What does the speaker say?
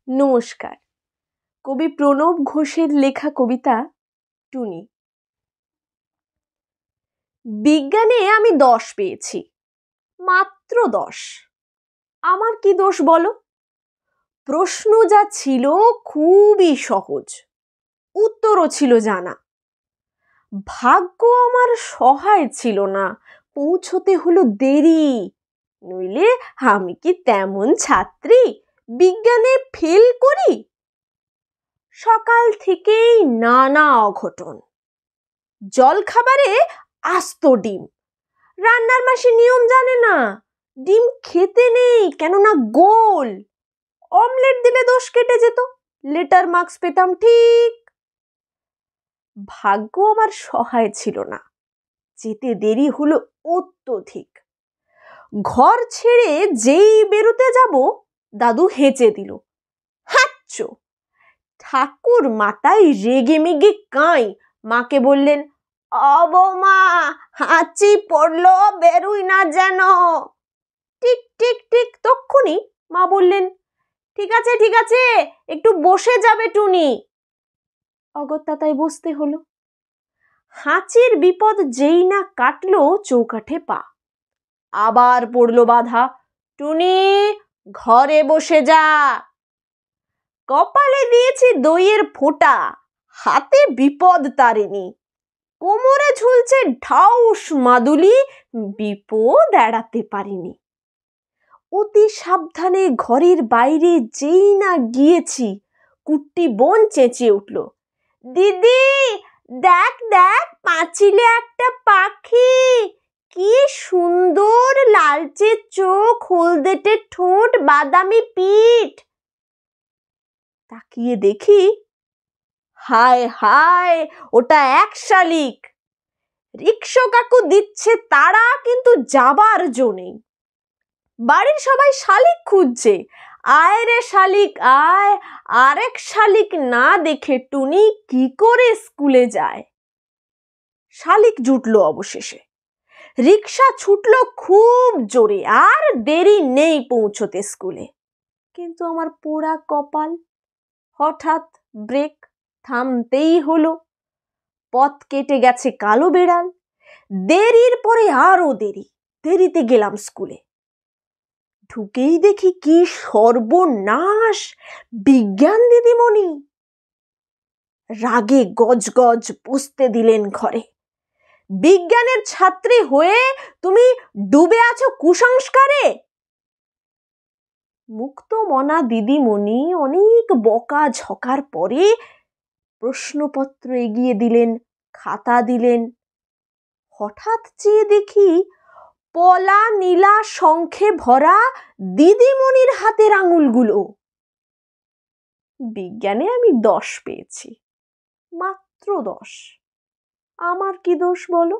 নমস্কার। কবি প্রণব ঘোষের লেখা কবিতা টুনি। বিজ্ঞানে আমি 10 পেয়েছি, মাত্র 10। আমার কি দোষ বলো? প্রশ্ন যা ছিল খুবই সহজ, উত্তরও ছিল জানা। ভাগ্য আমার সহায় ছিল না, পৌঁছতে হলো দেরি। নইলে আমি কি তেমন ছাত্রী বিজ্ঞানে ফেল করি? সকাল থেকেই নানা অঘটন। জলখাবারে আস্ত ডিম, রান্নার মাসি নিয়ম জানে না, ডিম খেতে নেই কেননা গোল। অমলেট দিলে দোষ কেটে যেত, লেটার মার্কস পেতাম ঠিক। ভাগ্য আমার সহায় ছিল না, যেতে দেরি হলো অত্যধিক। ঘর ছেড়ে যেই বেরোতে যাব, দাদু হেঁচে দিল, হাঁচো। ঠাকুর মাতাই রেগে মেগে কাঁই, মাকে বললেন, অবমা হাঁচি পড়লো, বেরুই না যেন। টিক টিক টিক, তক্ষুনি মা বললেন, ঠিক আছে ঠিক আছে, একটু বসে যাবে টুনি। অগত্যা তাই বসতে হলো। হাঁচির বিপদ যেই না কাটলো, চৌকাঠে পা। আবার পড়লো বাধা, টুনি ঘরে বসে যা। কপালে দিয়েছি দইয়ের ফোঁটা, হাতে বিপদ তারেনি। কোমরে ঝুলছে ঢাউস মাদুলি, বিপদ এড়াতে পারিনি। অতি সাবধানে ঘরের বাইরে যেই না গিয়েছি, কুট্টি বোন চেঁচিয়ে উঠল, দিদি দেখ দেখ, পাঁচিলে একটা পাখি, কি সুন্দর, লালচে চোখ, হলদেটে ঠোঁট, বাদামি পিঠ। তাকিয়ে দেখি, হায় হায়, ওটা এক শালিক। রিকশা কাকু দিচ্ছে তারা, কিন্তু যাবার জো নেই। বাড়ির সবাই শালিক খুঁজছে, আয় রে শালিক আয়। আরেক শালিক না দেখে টুনি কি করে স্কুলে যায়? শালিক জুটলো অবশেষে, রিকশা ছুটলো খুব জোরে, আর দেরি নেই পৌঁছতে স্কুলে। কিন্তু আমার পোড়া কপাল, হঠাৎ ব্রেক, থামতেই হলো। পথ কেটে গেছে কালো বেড়াল। দেরির পরে আরো দেরি, দেরিতে গেলাম স্কুলে। ঢুকেই দেখি কি সর্বনাশ, বিজ্ঞান দিদিমণি। রাগে গজগজ বসতে দিলেন ঘরে। বিজ্ঞানের ছাত্রী হয়ে তুমি ডুবে আছো কুসংস্কারে। মুক্ত মনা দিদিমণি অনেক বকা ঝকার পরে প্রশ্নপত্র এগিয়ে দিলেন, খাতা দিলেন। হঠাৎ চেয়ে দেখি, পলা নীলা শঙ্খে ভরা দিদিমণির হাতের আঙুলগুলো। বিজ্ঞানে আমি 10 পেয়েছি, মাত্র 10। আমার কি দোষ বলো?